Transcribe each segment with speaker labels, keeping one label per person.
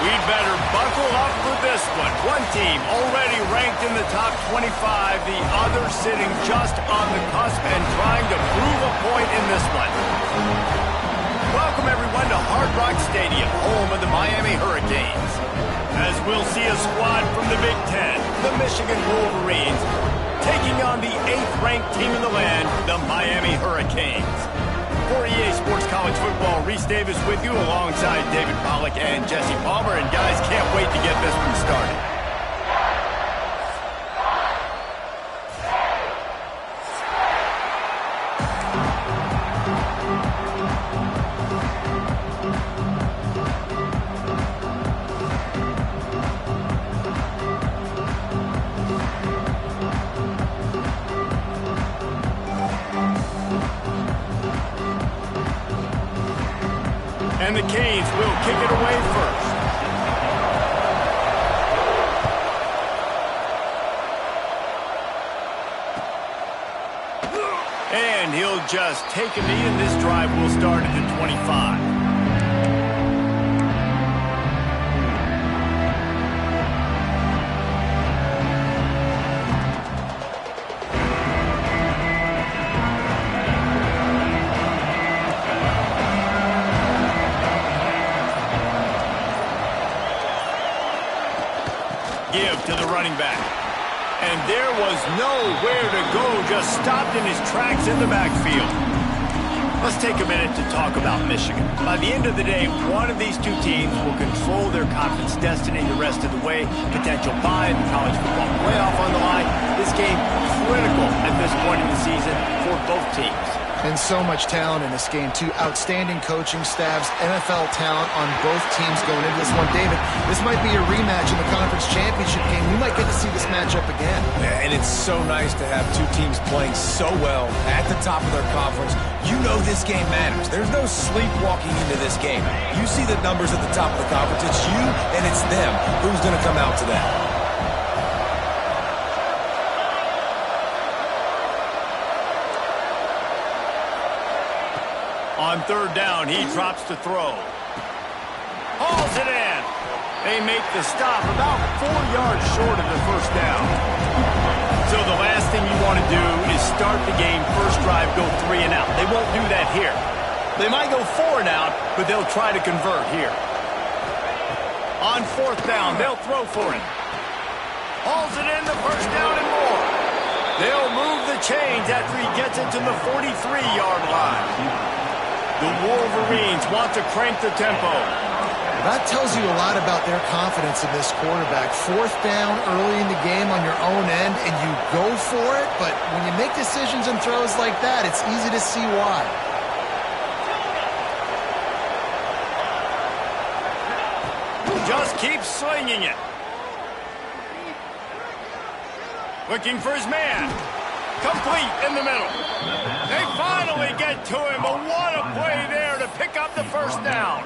Speaker 1: We'd better buckle up for this one. One team already ranked in the top 25, the other sitting just on the cusp and trying to prove a point in this one. Welcome, everyone, to Hard Rock Stadium, home of the Miami Hurricanes. As we'll see a squad from the Big Ten, the Michigan Wolverines, taking on the 8th-ranked team in the land, the Miami Hurricanes. For EA Sports College Football, Reese Davis with you alongside David Pollack and Jesse Palmer. And guys, can't wait to get this one started. And the Canes will kick it away first. And he'll just take a knee, and this drive will start at the 25. Give to the running back. And there was nowhere to go, just stopped in his tracks in the backfield. Let's take a minute to talk about Michigan. By the end of the day, one of these two teams will control their conference destiny the rest of the way. Potential bye in the college football playoff on the line. This game critical at this point in the season for both teams.
Speaker 2: And so much talent in this game, too. Outstanding coaching staffs, NFL talent on both teams going into this one. David, this might be a rematch in the conference championship game. We might get to see this matchup again.
Speaker 3: Yeah, and it's so nice to have two teams playing so well at the top of their conference. You know this game matters. There's no sleepwalking into this game. You see the numbers at the top of the conference. It's you and it's them. Who's going to come out to that?
Speaker 1: On third down, he drops to throw. Hauls it in. They make the stop about 4 yards short of the first down. So the last thing you want to do is start the game, first drive, go 3 and out. They won't do that here. They might go 4 and out, but they'll try to convert here. On fourth down, they'll throw for it. Hauls it in, the first down and more. They'll move the chains after he gets it to the 43-yard line. The Wolverines want to crank the tempo.
Speaker 2: That tells you a lot about their confidence in this quarterback. Fourth down early in the game on your own end, and you go for it, but when you make decisions and throws like that, it's easy to see why.
Speaker 1: Just keeps slinging it. Looking for his man. Complete in the middle. They finally get to him, but what a play there to pick up the first down.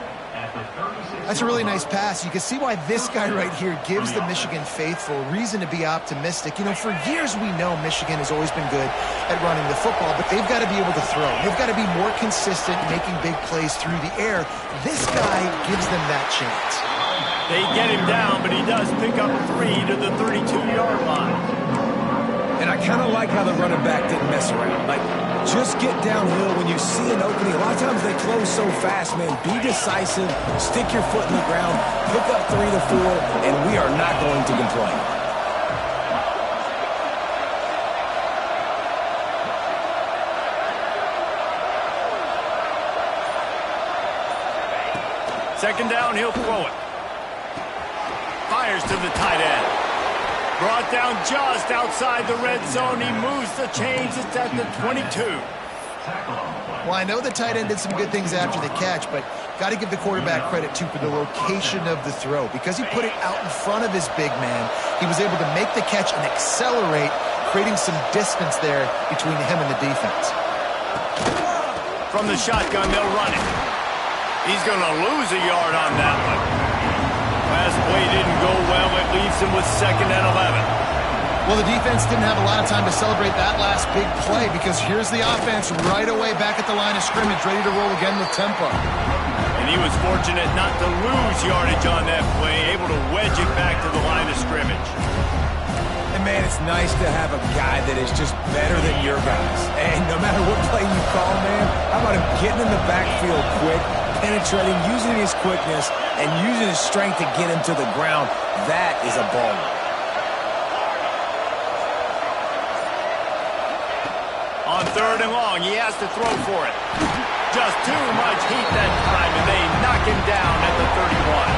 Speaker 2: That's a really nice pass. You can see why this guy right here gives the Michigan faithful reason to be optimistic. You know, for years we know Michigan has always been good at running the football, but they've got to be able to throw. They've got to be more consistent, making big plays through the air. This guy gives them that chance.
Speaker 1: They get him down, but he does pick up 3 to the 32-yard line.
Speaker 3: And I kind of like how the running back didn't mess around. Like, just get downhill when you see an opening. A lot of times they close so fast, man. Be decisive, stick your foot in the ground, pick up 3 to 4, and we are not going to complain.
Speaker 1: Second down, he'll throw it. Fires to the tight end. Brought down just outside the red zone. He moves the chains. It's at the 22.
Speaker 2: Well, I know the tight end did some good things after the catch, but got to give the quarterback credit, too, for the location of the throw. Because he put it out in front of his big man, he was able to make the catch and accelerate, creating some distance there between him and the defense.
Speaker 1: From the shotgun, they'll run it. He's going to lose a yard on that one. Last play didn't go well. It leaves him with 2nd and 11.
Speaker 2: Well, the defense didn't have a lot of time to celebrate that last big play because here's the offense right away back at the line of scrimmage, ready to roll again with tempo.
Speaker 1: And he was fortunate not to lose yardage on that play, able to wedge it back to the line of scrimmage.
Speaker 3: And, man, it's nice to have a guy that is just better than your guys. And no matter what play you call, man, how about him getting in the backfield quick, penetrating, using his quickness, and using his strength to get him to the ground? That is a baller.
Speaker 1: On 3rd and long, he has to throw for it. Just too much heat that time, and they knock him down at the 31.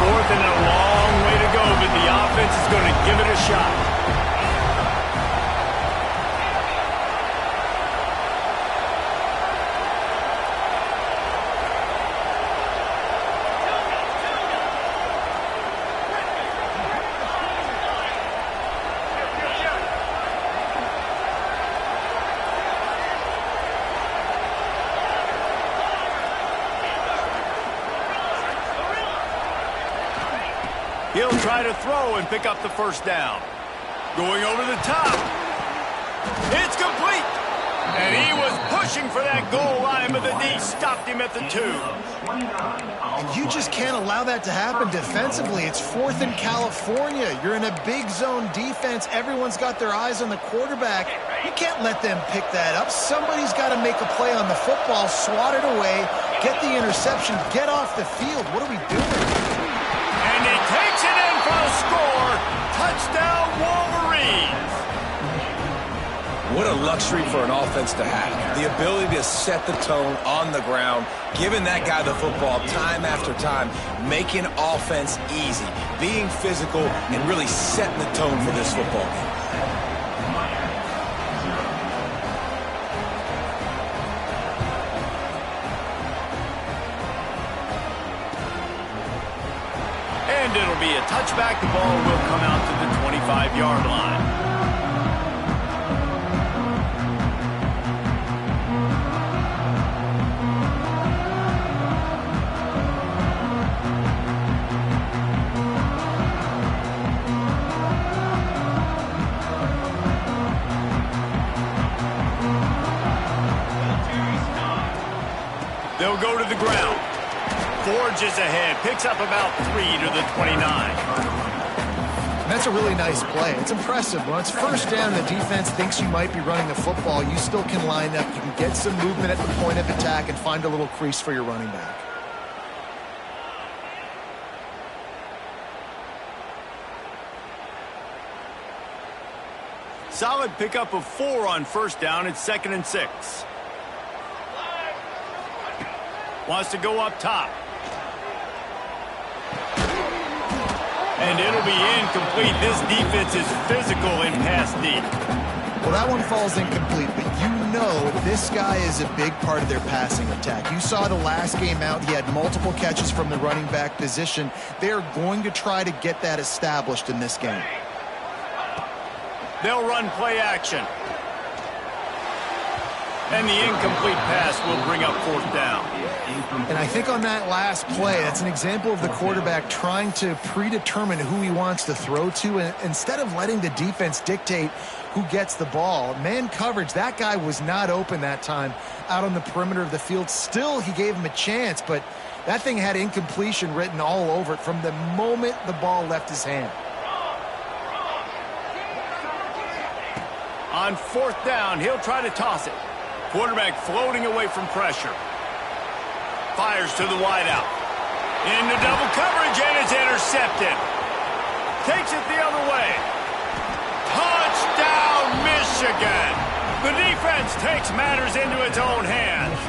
Speaker 1: 4th and a long way to go, but the offense is going to give it a shot. He'll try to throw and pick up the first down. Going over the top. It's complete. And he was pushing for that goal line, but the D stopped him at the 2.
Speaker 2: And you just can't allow that to happen defensively. It's 4th in California. You're in a big zone defense. Everyone's got their eyes on the quarterback. You can't let them pick that up. Somebody's got to make a play on the football, swat it away, get the interception, get off the field. What are we doing?
Speaker 1: And he takes it in for a score. Touchdown, Wolverines.
Speaker 3: What a luxury for an offense to have. The ability to set the tone on the ground, giving that guy the football time after time, making offense easy, being physical, and really setting the tone for this football game.
Speaker 1: And it'll be a touchback. The ball will come out to the 25-yard line. They'll go to the ground. Forges ahead, picks up about 3 to the 29.
Speaker 2: That's a really nice play. It's impressive. When it's first down, the defense thinks you might be running the football. You still can line up. You can get some movement at the point of attack and find a little crease for your running back.
Speaker 1: Solid pickup of 4 on first down. It's 2nd and 6. Wants to go up top. And it'll be incomplete. This defense is physical in pass deep.
Speaker 2: Well, that one falls incomplete, but you know this guy is a big part of their passing attack. You saw the last game out. He had multiple catches from the running back position. They're going to try to get that established in this game.
Speaker 1: They'll run play action. And the incomplete pass will bring up 4th down.
Speaker 2: And I think on that last play, that's an example of the quarterback trying to predetermine who he wants to throw to. And instead of letting the defense dictate who gets the ball, man coverage, that guy was not open that time out on the perimeter of the field. Still, he gave him a chance, but that thing had incompletion written all over it from the moment the ball left his hand.
Speaker 1: On 4th down, he'll try to toss it. Quarterback floating away from pressure. Fires to the wideout. Into double coverage, and it's intercepted. Takes it the other way. Touchdown, Michigan! The defense takes matters into its own hands.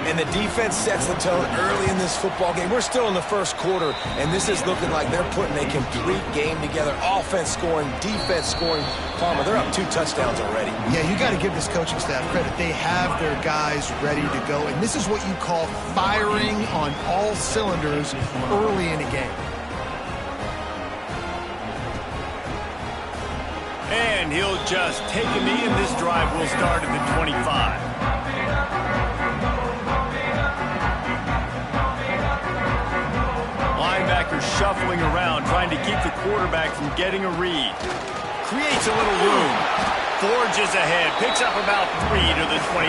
Speaker 3: And the defense sets the tone early in this football game. We're still in the first quarter, and this is looking like they're putting a complete game together. Offense scoring, defense scoring. Palmer, they're up 2 touchdowns already.
Speaker 2: Yeah, you got to give this coaching staff credit. They have their guys ready to go, and this is what you call firing on all cylinders early in a game.
Speaker 1: And he'll just take a knee, and this drive will start at the 25. Linebacker shuffling around, trying trying to keep the quarterback from getting a read. Creates a little room. Forges ahead. Picks up about 3 to the 29.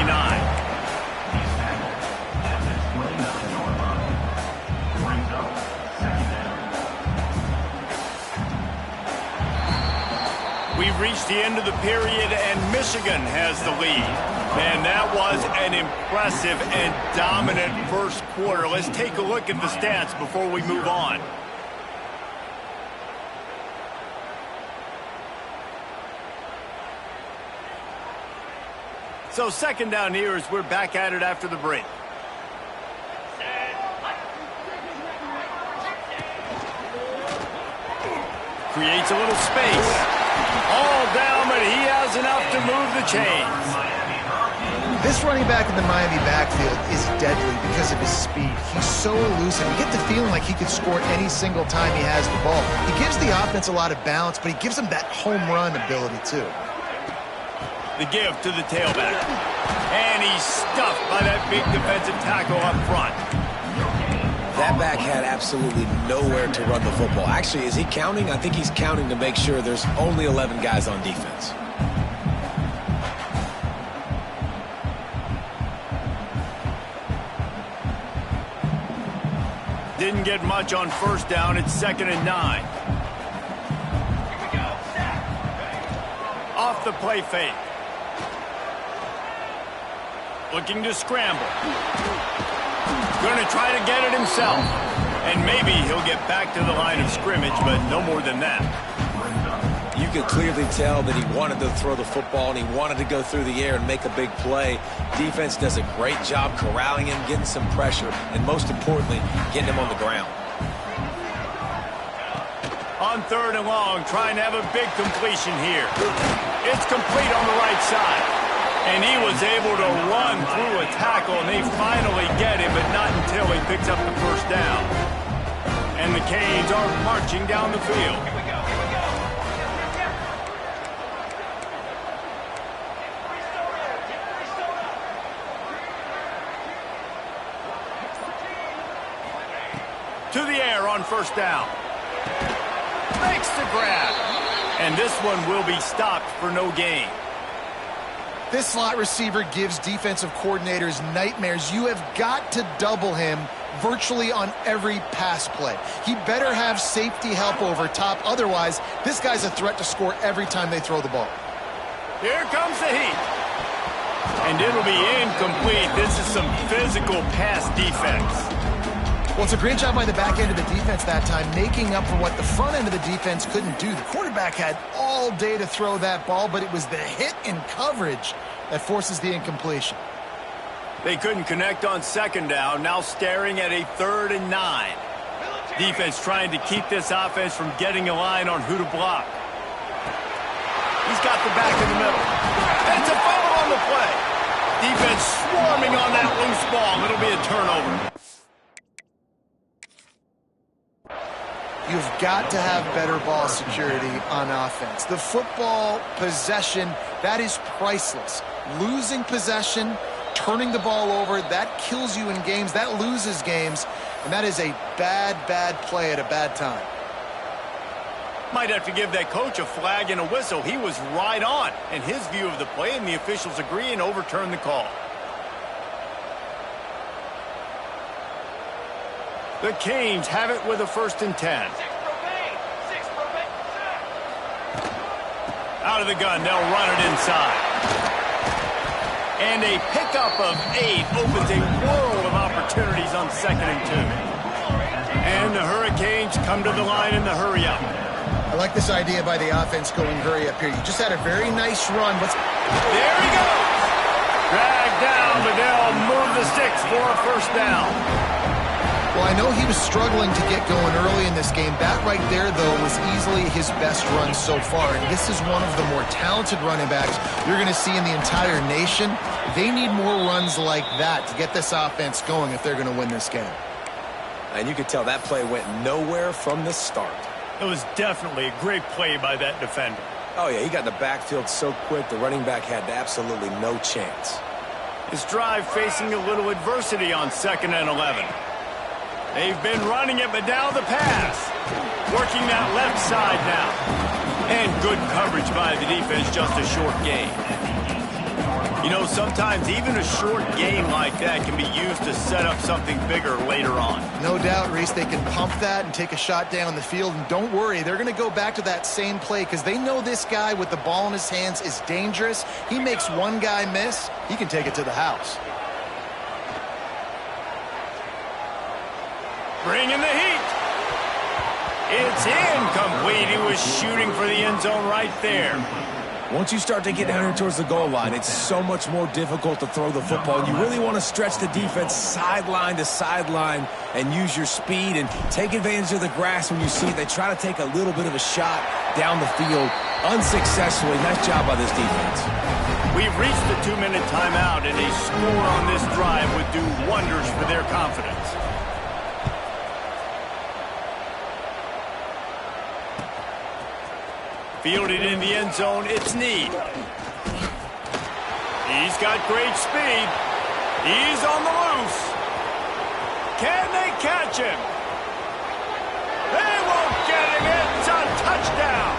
Speaker 1: We've reached the end of the period, and Michigan has the lead. Man, that was an impressive and dominant first quarter. Let's take a look at the stats before we move on. So second down here as we're back at it after the break. Creates a little space. All down, but he has enough to move the chains.
Speaker 2: This running back in the Miami backfield is deadly because of his speed. He's so elusive. You get the feeling like he could score any single time he has the ball. He gives the offense a lot of balance, but he gives them that home run ability too.
Speaker 1: The give to the tailback. And he's stuffed by that big defensive tackle up front.
Speaker 3: That back had absolutely nowhere to run the football. Actually, is he counting? I think he's counting to make sure there's only 11 guys on defense.
Speaker 1: Didn't get much on first down. It's 2nd and 9. Off the play fake. Looking to scramble. Going to try to get it himself. And maybe he'll get back to the line of scrimmage, but no more than that.
Speaker 3: You could clearly tell that he wanted to throw the football and he wanted to go through the air and make a big play. Defense does a great job corralling him, getting some pressure, and most importantly, getting him on the ground.
Speaker 1: On 3rd and long, trying to have a big completion here. It's complete on the right side. And he was able to run through a tackle, and they finally get him, but not until he picks up the first down. And the Canes are marching down the field. To the air on first down. Makes the grab. And this one will be stopped for no gain.
Speaker 2: This slot receiver gives defensive coordinators nightmares. You have got to double him virtually on every pass play. He better have safety help over top. Otherwise, this guy's a threat to score every time they throw the ball.
Speaker 1: Here comes the heat. And it'll be incomplete. This is some physical pass defense.
Speaker 2: Well, it's a great job by the back end of the defense that time, making up for what the front end of the defense couldn't do. The quarterback had all day to throw that ball, but it was the hit in coverage that forces the incompletion.
Speaker 1: They couldn't connect on 2nd down, now staring at a 3rd and 9. Defense trying to keep this offense from getting a line on who to block. He's got the back in the middle. And it's a fumble on the play. Defense swarming on that loose ball. It'll be a turnover.
Speaker 2: You've got to have better ball security on offense. The football possession, that is priceless. Losing possession, turning the ball over, that kills you in games, that loses games, and that is a bad, bad play at a bad time.
Speaker 1: Might have to give that coach a flag and a whistle. He was right on in his view of the play, and the officials agree and overturn the call. The Canes have it with a 1st and 10. Out of the gun, they'll run it inside. And a pickup of 8 opens a world of opportunities on 2nd and 2. And the Hurricanes come to the line in the hurry-up.
Speaker 2: I like this idea by the offense going hurry up here. You just had a very nice run.
Speaker 1: There he goes! Dragged down, but they'll move the sticks for a 1st down.
Speaker 2: Well, I know he was struggling to get going early in this game. That right there, though, was easily his best run so far. And this is one of the more talented running backs you're going to see in the entire nation. They need more runs like that to get this offense going if they're going to win this game.
Speaker 3: And you could tell that play went nowhere from the start.
Speaker 1: It was definitely a great play by that defender.
Speaker 3: Oh, yeah, he got in the backfield so quick, the running back had absolutely no chance.
Speaker 1: His drive facing a little adversity on 2nd and 11. They've been running it, but now the pass. Working that left side now. And good coverage by the defense, just a short gain. You know, sometimes even a short game like that can be used to set up something bigger later on.
Speaker 2: No doubt, Reese, they can pump that and take a shot down the field. And don't worry, they're going to go back to that same play because they know this guy with the ball in his hands is dangerous. He makes one guy miss, he can take it to the house.
Speaker 1: Bringing the heat. It's incomplete. He was shooting for the end zone right there.
Speaker 3: Once you start to get down here towards the goal line, it's so much more difficult to throw the football. You really want to stretch the defense sideline to sideline and use your speed and take advantage of the grass when you see it. They try to take a little bit of a shot down the field unsuccessfully. Nice job by this defense.
Speaker 1: We've reached the 2-minute timeout, and a score on this drive would do wonders for their confidence. Fielded in the end zone, it's Need. He's got great speed. He's on the loose. Can they catch him? They won't get him. It's a touchdown.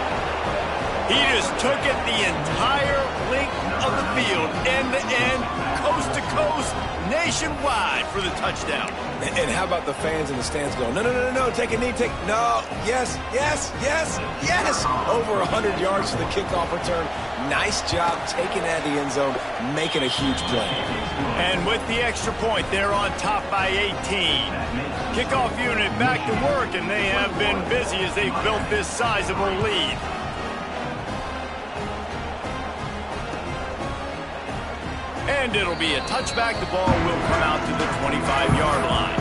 Speaker 1: He just took it the entire length of the field, end to end, coast to coast, nationwide for the touchdown.
Speaker 3: And how about the fans in the stands going, no, no, no, no, take a knee, no, yes, yes, yes, yes. Over 100 yards to the kickoff return. Nice job taking that to the end zone, making a huge play.
Speaker 1: And with the extra point, they're on top by 18. Kickoff unit back to work, and they have been busy as they've built this sizable lead. And it'll be a touchback. The ball will come out to the 25-yard line.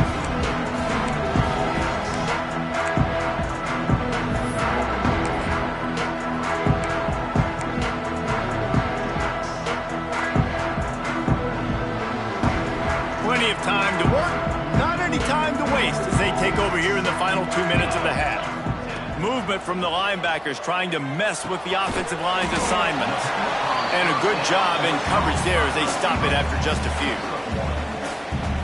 Speaker 1: Plenty of time to work, not any time to waste as they take over here in the final 2 minutes of the half. Movement from the linebackers trying to mess with the offensive line's assignments. And a good job in coverage there as they stop it after just a few.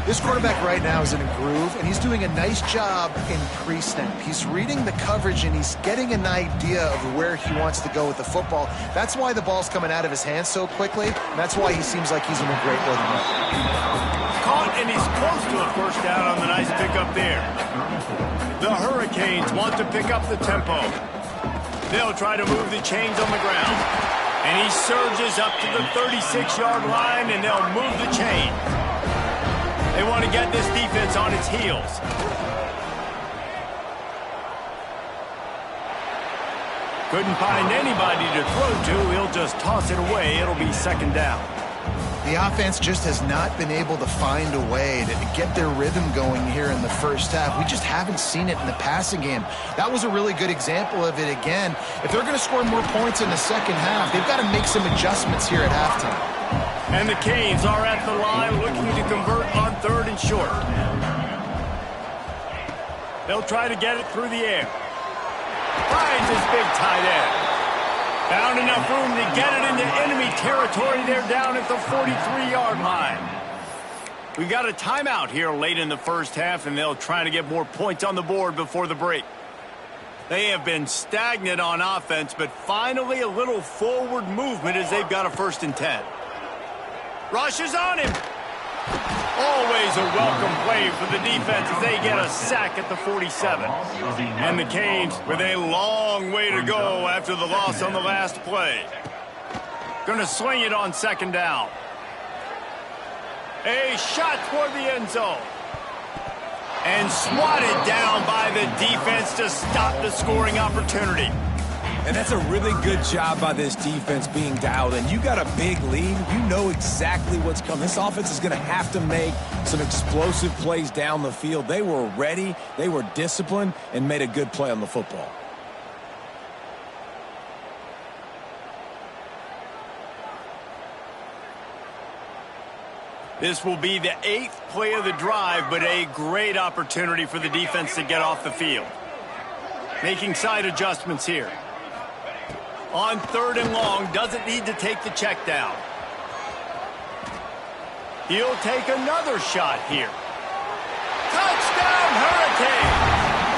Speaker 2: This quarterback right now is in a groove, and he's doing a nice job in pre-snap. He's reading the coverage, and he's getting an idea of where he wants to go with the football. That's why the ball's coming out of his hands so quickly, and that's why he seems like he's in a great rhythm.
Speaker 1: Caught, and he's close to a first down on the nice pickup there. The Hurricanes want to pick up the tempo. They'll try to move the chains on the ground. And he surges up to the 36-yard line, and they'll move the chain. They want to get this defense on its heels. Couldn't find anybody to throw to. He'll just toss it away. It'll be second down.
Speaker 2: The offense just has not been able to find a way to get their rhythm going here in the first half. We just haven't seen it in the passing game. That was a really good example of it again. If they're going to score more points in the second half, they've got to make some adjustments here at halftime.
Speaker 1: And the Canes are at the line looking to convert on 3rd and short. They'll try to get it through the air. Finds his big tight end. Found enough room to get it into enemy territory. They're down at the 43-yard line. We've got a timeout here late in the first half, and they'll try to get more points on the board before the break. They have been stagnant on offense, but finally a little forward movement as they've got a 1st and 10. Rushes on him. Always a welcome play for the defense as they get a sack at the 47. And the Canes with a long way to go after the loss on the last play. Going to swing it on 2nd down. A shot toward the end zone. And swatted down by the defense to stop the scoring opportunity.
Speaker 3: And that's a really good job by this defense being dialed in. You got a big lead. You know exactly what's coming. This offense is going to have to make some explosive plays down the field. They were ready, they were disciplined, and made a good play on the football.
Speaker 1: This will be the 8th play of the drive, but a great opportunity for the defense to get off the field. Making side adjustments here. On 3rd and long, doesn't need to take the check down. He'll take another shot here. Touchdown, Hurricane!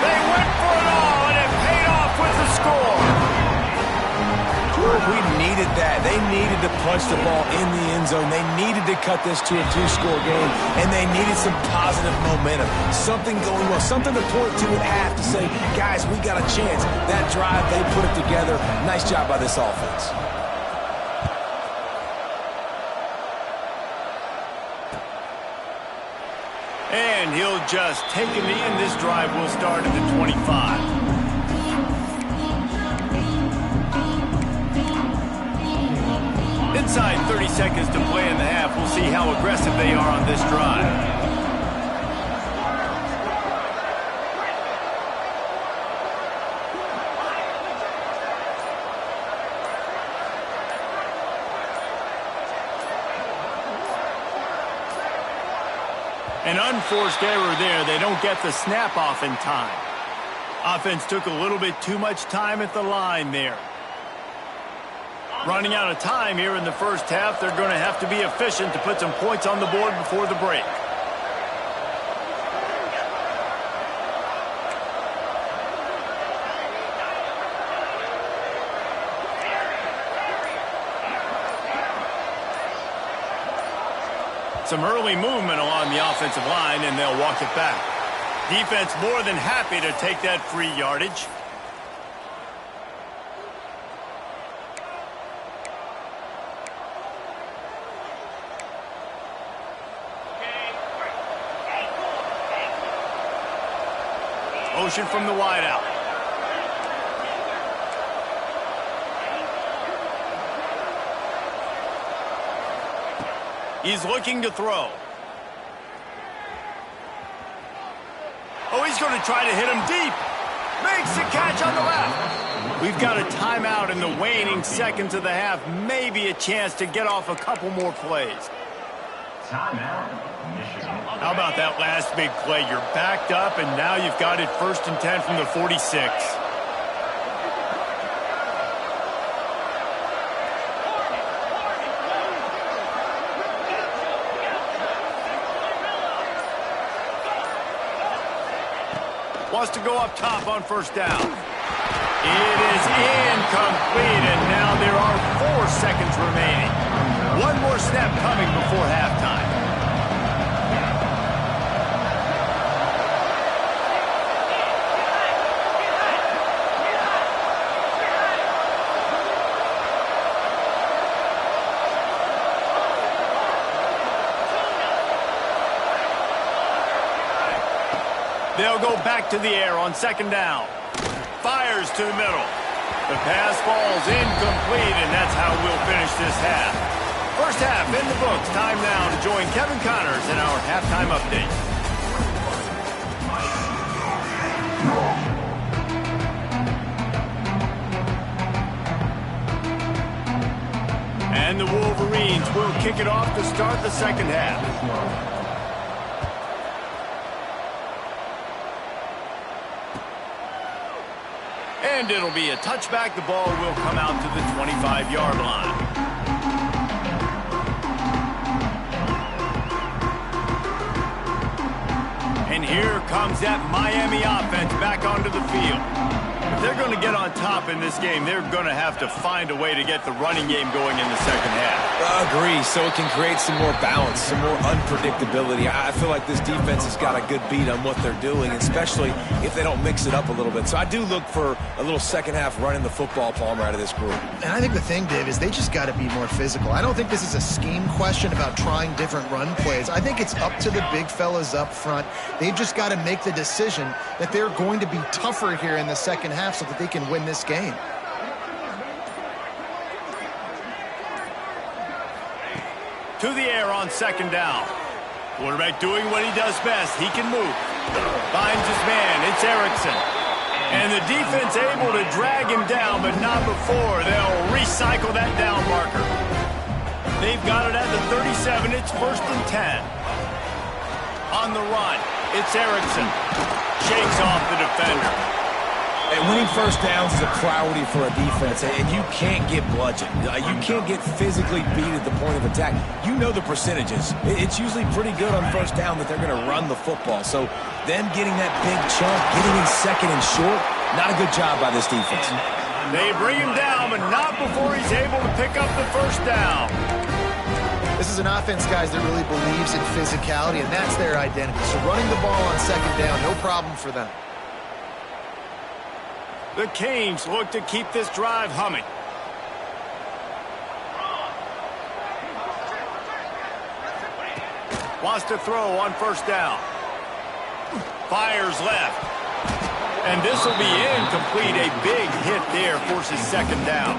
Speaker 1: They went for it all, and it score.
Speaker 3: We needed that. They needed to punch the ball in the end zone. They needed to cut this to a 2-score game, and they needed some positive momentum. Something going well, something to point to at half to say, guys, we got a chance. That drive, they put it together. Nice job by this offense.
Speaker 1: And he'll just take a knee, and this drive will start at the 25. Inside 30 seconds to play in the half. We'll see how aggressive they are on this drive. An unforced error there. They don't get the snap off in time. Offense took a little bit too much time at the line there. Running out of time here in the first half. They're going to have to be efficient to put some points on the board before the break. Some early movement along the offensive line, and they'll walk it back. Defense more than happy to take that free yardage. Motion from the wideout. He's looking to throw. Oh, he's going to try to hit him deep. Makes the catch on the left. We've got a timeout in the waning seconds of the half. Maybe a chance to get off a couple more plays. Timeout. How about that last big play? You're backed up, and now you've got it 1st and 10 from the 46. Wants to go up top on 1st down. It is incomplete, and now there are 4 seconds remaining. One more snap coming before halftime. They'll go back to the air on 2nd down. Fires to the middle. The pass falls incomplete, and that's how we'll finish this half. First half in the books. Time now to join Kevin Connors in our halftime update. And the Wolverines will kick it off to start the second half. And it'll be a touchback. The ball will come out to the 25-yard line. And here comes that Miami offense back onto the field. If they're going to get on top in this game, they're going to have to find a way to get the running game going in the second half.
Speaker 3: Agree, so it can create some more balance, some more unpredictability. I feel like this defense has got a good beat on what they're doing, especially if they don't mix it up a little bit. So I do look for a little second half running the football, Palmer, out of this group.
Speaker 2: And I think the thing, Dave, is they just got to be more physical. I don't think this is a scheme question about trying different run plays. I think it's up to the big fellas up front. They've just got to make the decision that they're going to be tougher here in the second half so that they can win this game.
Speaker 1: To the air on 2nd down. Quarterback doing what he does best. He can move. Finds his man. It's Erickson. And the defense able to drag him down, but not before. They'll recycle that down marker. They've got it at the 37. It's 1st and 10. On the run, it's Erickson. Shakes off the defender.
Speaker 3: And winning first downs is a priority for a defense, and you can't get bludgeoned. You can't get physically beat at the point of attack. You know the percentages. It's usually pretty good on first down that they're going to run the football. So them getting that big chunk, getting in second and short, Not a good job by this defense.
Speaker 1: They bring him down, but not before he's able to pick up the first down.
Speaker 2: This is an offense, guys, that really believes in physicality, and that's their identity. So running the ball on second down, no problem for them.
Speaker 1: The Canes look to keep this drive humming. Wants to throw on first down. Fires left. And this will be incomplete. A big hit there forces second down.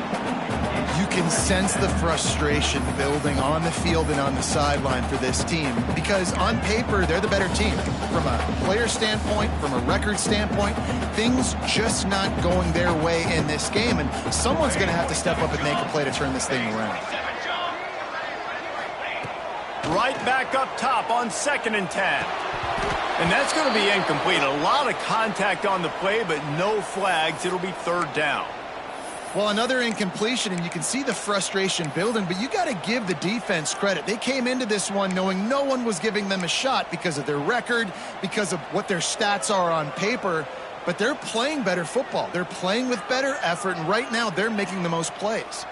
Speaker 2: You can sense the frustration building on the field and on the sideline for this team because on paper, they're the better team. From a player standpoint, from a record standpoint, things just not going their way in this game, and someone's going to have to step up and make a play to turn this thing around.
Speaker 1: Right back up top on 2nd and 10. And that's going to be incomplete. A lot of contact on the play, but no flags. It'll be third down.
Speaker 2: Well, another incompletion, and you can see the frustration building, but you got to give the defense credit. They came into this one knowing no one was giving them a shot because of their record, because of what their stats are on paper, but they're playing better football. They're playing with better effort, and right now they're making the most plays.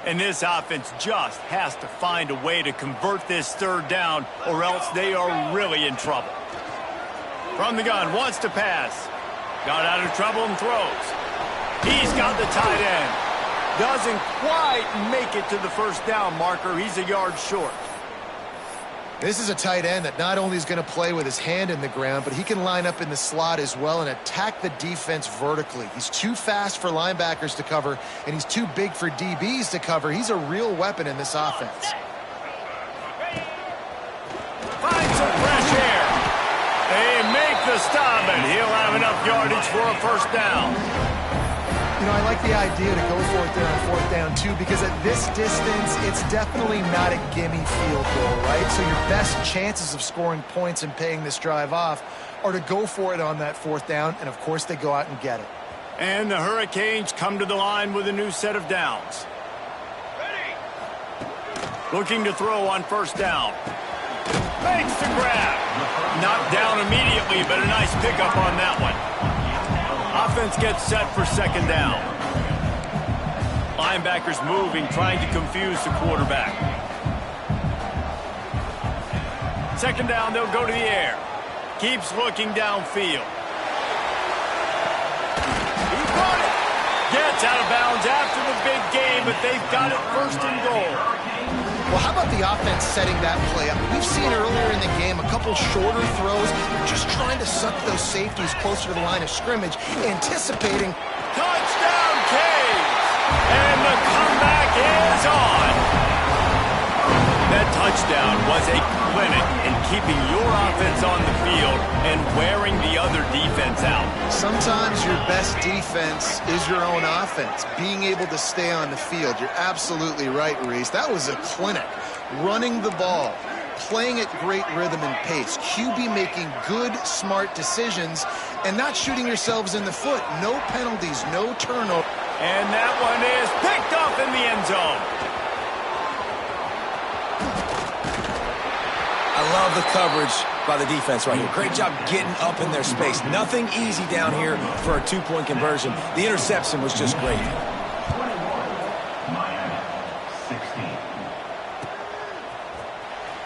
Speaker 1: And this offense just has to find a way to convert this third down, or else they are really in trouble. From the gun, wants to pass. Got out of trouble and throws. He's got the tight end. Doesn't quite make it to the first down marker. He's a yard short.
Speaker 2: This is a tight end that not only is going to play with his hand in the ground, but he can line up in the slot as well and attack the defense vertically. He's too fast for linebackers to cover, and he's too big for DBs to cover. He's a real weapon in this offense.
Speaker 1: Finds some fresh air. They make the stop, and he'll have enough yardage for a first down.
Speaker 2: You know, I like the idea to go for it there on fourth down, too, because at this distance, it's definitely not a gimme field goal, right? So your best chances of scoring points and paying this drive off are to go for it on that fourth down, and, of course, they go out and get it.
Speaker 1: And the Hurricanes come to the line with a new set of downs. Looking to throw on first down. Makes the grab. Knocked down immediately, but a nice pickup on that one. Offense gets set for second down. Linebackers moving, trying to confuse the quarterback. Second down, they'll go to the air. Keeps looking downfield. He got it. Gets out of bounds after the big game, but they've got it first and goal.
Speaker 2: Well, how about the offense setting that play up? We've seen earlier in the game a couple shorter throws, just trying to suck those safeties closer to the line of scrimmage, anticipating.
Speaker 1: Touchdown, Canes! And the comeback is on. That touchdown was a clinic in keeping your offense on the field and wearing the other defense out.
Speaker 2: Sometimes your best defense is your own offense, being able to stay on the field. You're absolutely right, Reese. That was a clinic. Running the ball, playing at great rhythm and pace. QB making good, smart decisions and not shooting yourselves in the foot. No penalties, no turnover.
Speaker 1: And that one is picked up in the end zone.
Speaker 3: I love the coverage by the defense right here. Great job getting up in their space. Nothing easy down here for a two-point conversion. The interception was just great.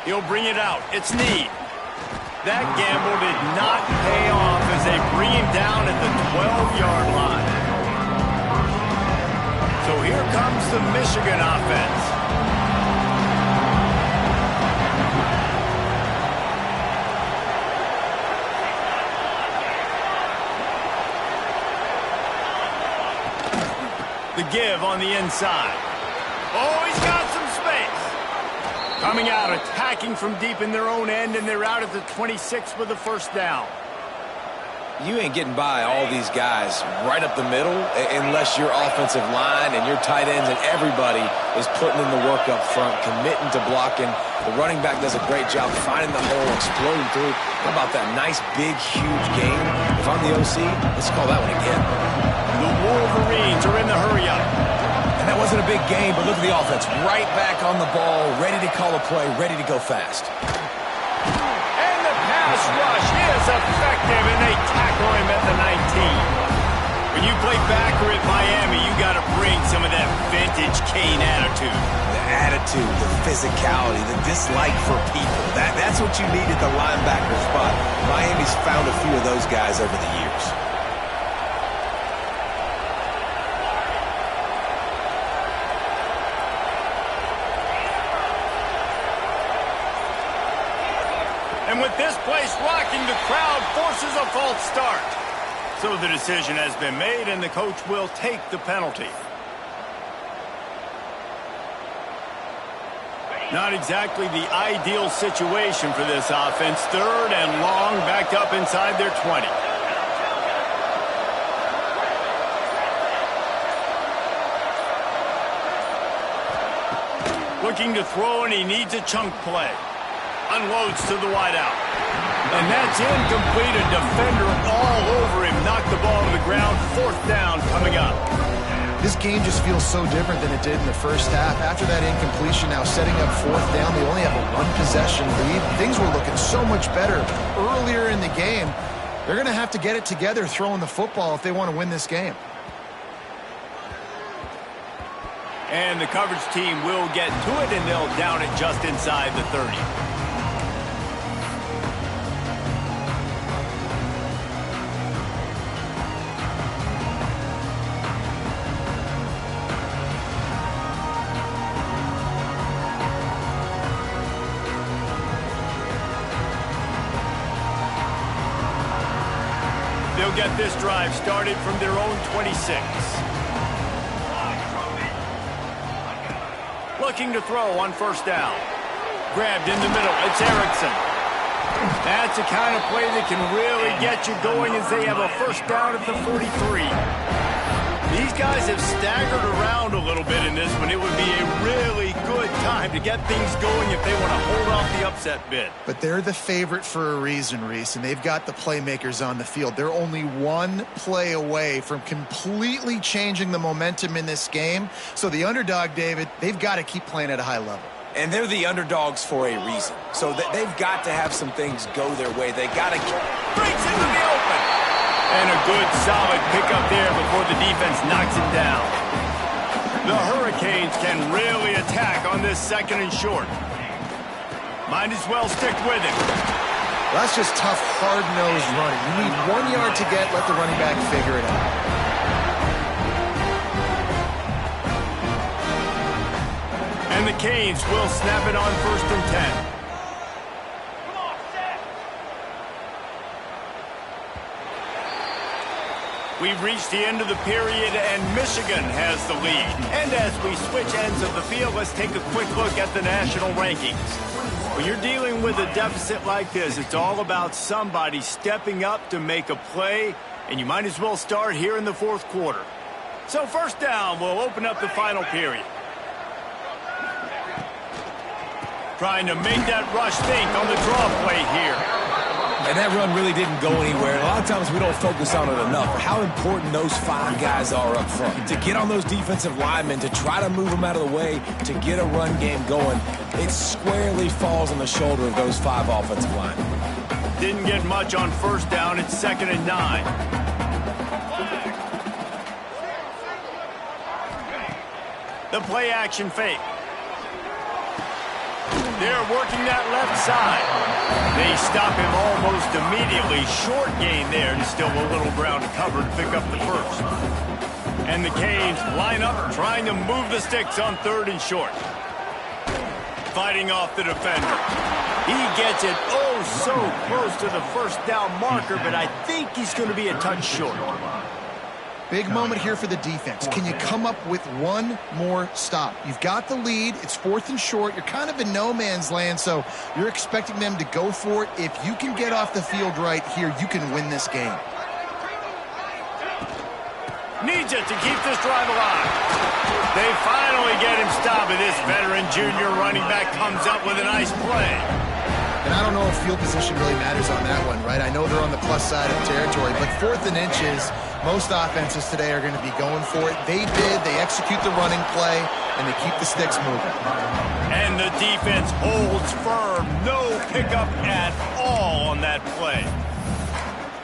Speaker 1: He'll bring it out. It's Need. That gamble did not pay off as they bring him down at the 12-yard line. So here comes the Michigan offense. The give on the inside. Oh, he's got some space. Coming out, attacking from deep in their own end, and they're out at the 26 with the first down.
Speaker 3: You ain't getting by all these guys right up the middle unless your offensive line and your tight ends and everybody is putting in the work up front, committing to blocking. The running back does a great job finding the hole, exploding through. How about that nice, big, huge game? If I'm the OC, let's call that one again.
Speaker 1: The Wolverines are in the hurry-up.
Speaker 3: And that wasn't a big game, but look at the offense. Right back on the ball, ready to call a play, ready to go fast.
Speaker 1: And the pass pass rush is effective, and they tackle him at the 19. When you play backer at Miami, you got to bring some of that vintage Kane attitude.
Speaker 3: The attitude, the physicality, the dislike for people. That's what you need at the linebacker spot. Miami's found a few of those guys over the years.
Speaker 1: And with this place rocking, the crowd forces a false start. So the decision has been made, and the coach will take the penalty. Not exactly the ideal situation for this offense. 3rd and long, backed up inside their 20. Looking to throw, and he needs a chunk play. Unloads to the wideout. And that's incomplete. A defender all over him. Knocked the ball to the ground. 4th down coming up.
Speaker 2: This game just feels so different than it did in the first half. After that incompletion, now setting up 4th down, they only have a 1-possession lead. Things were looking so much better earlier in the game. They're going to have to get it together throwing the football if they want to win this game.
Speaker 1: And the coverage team will get to it, and they'll down it just inside the 30. They'll get this drive started from their own 26. Looking to throw on 1st down. Grabbed in the middle. It's Erickson. That's the kind of play that can really get you going as they have a 1st down at the 43. These guys have staggered around a little bit in this one. It would be a really good time to get things going if they want to hold off the upset bid.
Speaker 2: But they're the favorite for a reason, Reese, and they've got the playmakers on the field. They're only one play away from completely changing the momentum in this game. So the underdog, David, they've got to keep playing at a high level.
Speaker 3: And they're the underdogs for a reason. So they've got to have some things go their way. They got to
Speaker 1: breaks into the open. And a good, solid pickup there before the defense knocks it down. The Hurricanes can really attack on this 2nd and short. Might as well stick with it.
Speaker 2: Well, that's just tough, hard-nosed running. You need 1 yard to get, let the running back figure it out.
Speaker 1: And the Canes will snap it on 1st and 10. We've reached the end of the period, and Michigan has the lead. And as we switch ends of the field, let's take a quick look at the national rankings. When you're dealing with a deficit like this, it's all about somebody stepping up to make a play, and you might as well start here in the 4th quarter. So 1st down will open up the final period. Trying to make that rush think on the draw play here.
Speaker 3: And that run really didn't go anywhere. A lot of times we don't focus on it enough. How important those 5 guys are up front. To get on those defensive linemen, to try to move them out of the way, to get a run game going, it squarely falls on the shoulder of those 5 offensive linemen.
Speaker 1: Didn't get much on 1st down. It's 2nd and 9. The play action fake. They're working that left side. They stop him almost immediately. Short gain there, and still a little ground to cover to pick up the 1st. And the Canes line up, trying to move the sticks on 3rd and short. Fighting off the defender. He gets it oh so close to the 1st down marker, but I think he's going to be a touch short.
Speaker 2: Big moment here for the defense. Can you come up with one more stop? You've got the lead. It's 4th and short. You're kind of in no man's land, so you're expecting them to go for it. If you can get off the field right here, you can win this game.
Speaker 1: Needs it to keep this drive alive. They finally get him stopped, and this veteran junior running back comes up with a nice play.
Speaker 2: And I don't know if field position really matters on that one, right? I know they're on the plus side of territory, but 4th and inches, Most offenses today are going to be going for it. They did. They execute the running play, and they keep the sticks moving.
Speaker 1: And the defense holds firm. No pickup at all on that play.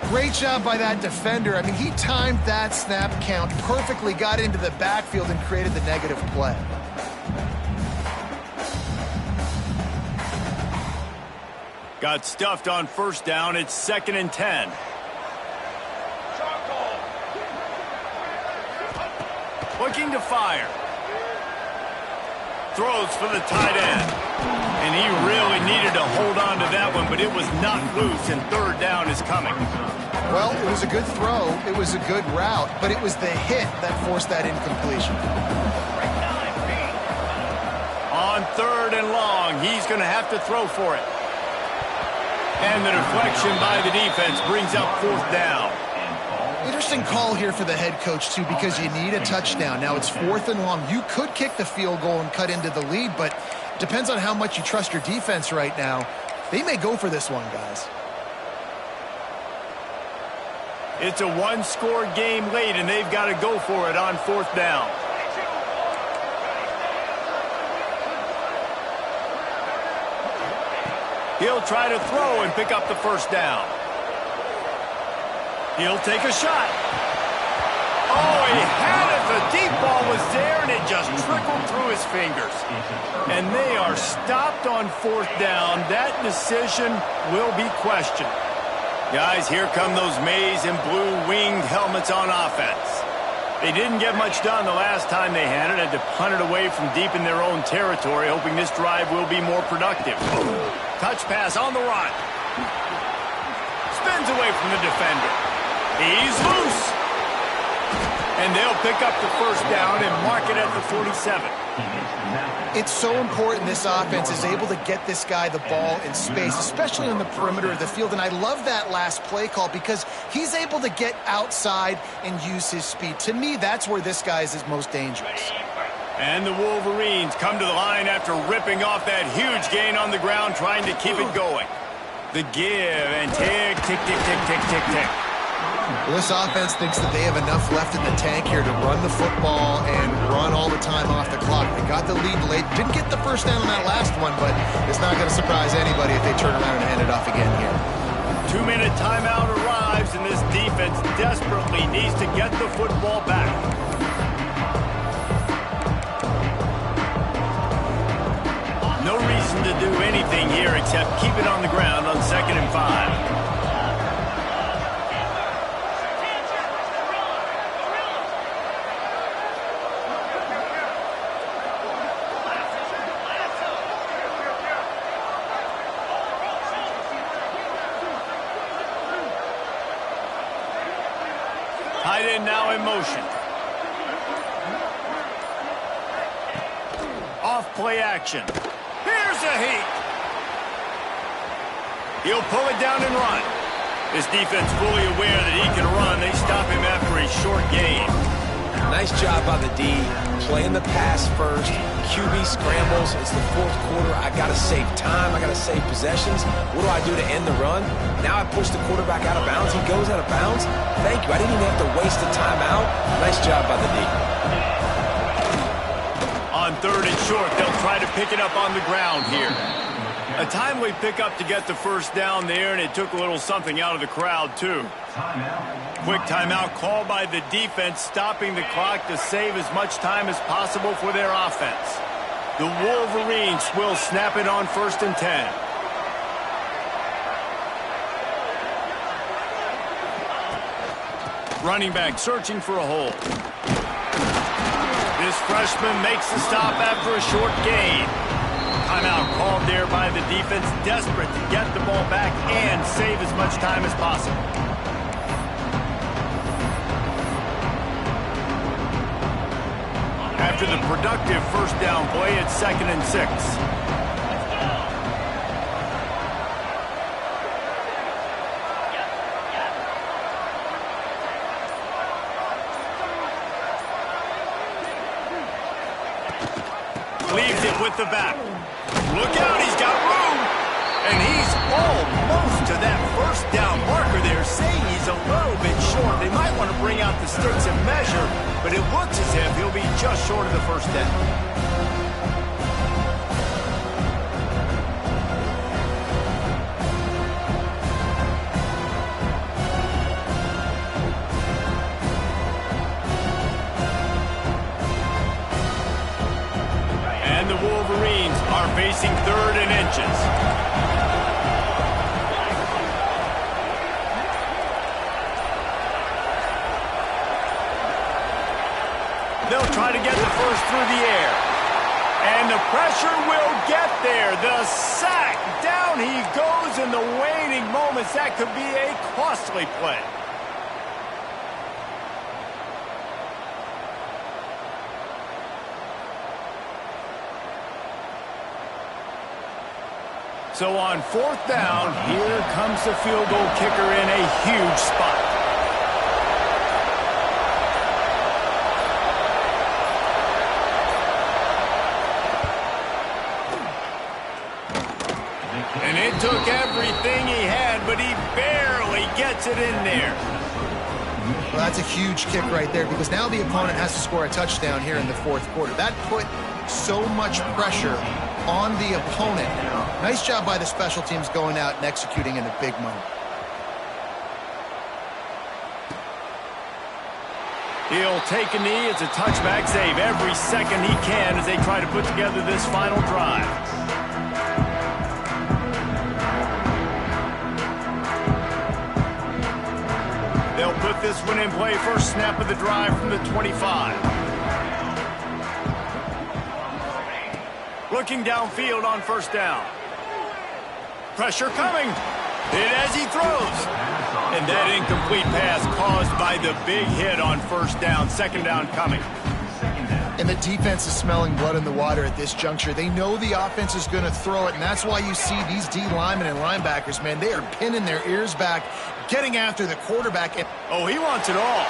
Speaker 2: Great job by that defender. I mean, he timed that snap count perfectly, got into the backfield, and created the negative play.
Speaker 1: Got stuffed on first down. It's 2nd and 10. Looking to fire. Throws for the tight end. And he really needed to hold on to that one, but it was not loose, and 3rd down is coming.
Speaker 2: Well, it was a good throw. It was a good route, but it was the hit that forced that incompletion.
Speaker 1: On 3rd and long, he's going to have to throw for it. And the deflection by the defense brings up 4th down.
Speaker 2: Interesting call here for the head coach, too, because you need a touchdown. Now, it's 4th and long. You could kick the field goal and cut into the lead, but it depends on how much you trust your defense right now. They may go for this one, guys.
Speaker 1: It's a one-score game late, and they've got to go for it on 4th down. He'll try to throw and pick up the 1st down. He'll take a shot. Oh, he had it. The deep ball was there, and it just trickled through his fingers. And they are stopped on 4th down. That decision will be questioned. Guys, here come those maize and blue winged helmets on offense. They didn't get much done the last time they had it. Had to punt it away from deep in their own territory, hoping this drive will be more productive. Touch pass on the run. Spins away from the defender. He's loose. And they'll pick up the 1st down and mark it at the 47.
Speaker 2: It's so important this offense is able to get this guy the ball in space, especially on the perimeter of the field. And I love that last play call because he's able to get outside and use his speed. To me, that's where this guy is most dangerous.
Speaker 1: And the Wolverines come to the line after ripping off that huge gain on the ground, trying to keep it going. The give and tick, tick, tick, tick, tick, tick, tick.
Speaker 2: Well, this offense thinks that they have enough left in the tank here to run the football and run all the time off the clock. They got the lead late. Didn't get the 1st down on that last one, but it's not going to surprise anybody if they turn around and hand it off again here.
Speaker 1: 2-minute timeout arrives, and this defense desperately needs to get the football back. No reason to do anything here except keep it on the ground on 2nd and 5. Tight end now in motion. Off play action. Here's a heat. He'll pull it down and run. This defense fully aware that he can run. They stop him after a short gain.
Speaker 3: Nice job by the D, playing the pass first. QB scrambles. It's the 4th quarter. I got to save time. I got to save possessions. What do I do to end the run? Now I push the quarterback out of bounds. He goes out of bounds. Thank you. I didn't even have to waste a timeout. Nice job by the D.
Speaker 1: On 3rd and short, they'll try to pick it up on the ground here. A timely pickup to get the 1st down there, and it took a little something out of the crowd, too. Quick timeout called by the defense, stopping the clock to save as much time as possible for their offense. The Wolverines will snap it on 1st and 10. Running back searching for a hole. This freshman makes the stop after a short gain. Timeout called there by the defense, desperate to get the ball back and save as much time as possible. After the productive 1st down play, it's 2nd and 6. Leaves it with the back. Look out, he's got room. And he's almost to that 1st down marker there, saying he's a little bit short. They might want to bring out sticks and measure, but it looks as if he'll be just short of the first down. And the Wolverines are facing 3rd and inches. They'll try to get the first through the air. And the pressure will get there. The sack. Down he goes in the waning moments. That could be a costly play. So on 4th down, here comes the field goal kicker in a huge spot. And it took everything he had, but he barely gets it in there.
Speaker 2: Well, that's a huge kick right there because now the opponent has to score a touchdown here in the 4th quarter. That put so much pressure on the opponent. Nice job by the special teams going out and executing in a big moment.
Speaker 1: He'll take a knee. It's a touchback save every second he can as they try to put together this final drive. They'll put this one in play. First snap of the drive from the 25. Looking downfield on 1st down. Pressure coming. Hit as he throws. And that incomplete pass caused by the big hit on 1st down. 2nd down coming.
Speaker 2: And the defense is smelling blood in the water at this juncture. They know the offense is going to throw it, and that's why you see these D linemen and linebackers, man, they are pinning their ears back, getting after the quarterback.
Speaker 1: Oh, he wants it all.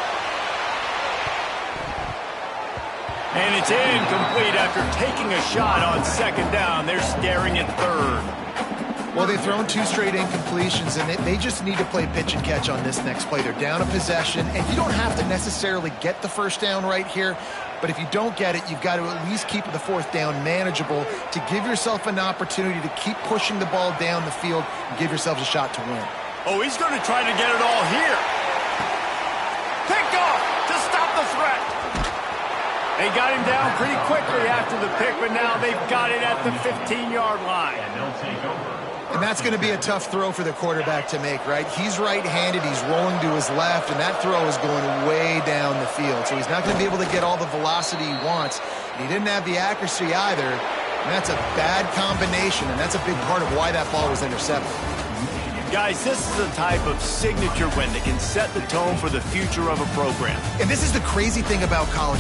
Speaker 1: And it's incomplete after taking a shot on 2nd down. They're staring at 3rd.
Speaker 2: Well, they've thrown 2 straight incompletions, and they just need to play pitch and catch on this next play. They're down a possession, and you don't have to necessarily get the 1st down right here, but if you don't get it, you've got to at least keep the 4th down manageable to give yourself an opportunity to keep pushing the ball down the field and give yourselves a shot to win.
Speaker 1: Oh, he's going to try to get it all here. Picked off to stop the threat. They got him down pretty quickly after the pick, but now they've got it at the 15-yard line.
Speaker 2: And that's going to be a tough throw for the quarterback to make, right? He's right-handed, he's rolling to his left, and that throw is going way down the field. So he's not going to be able to get all the velocity he wants. And he didn't have the accuracy either, and that's a bad combination, and that's a big part of why that ball was intercepted.
Speaker 1: Guys, this is a type of signature win that can set the tone for the future of a program.
Speaker 2: And this is the crazy thing about college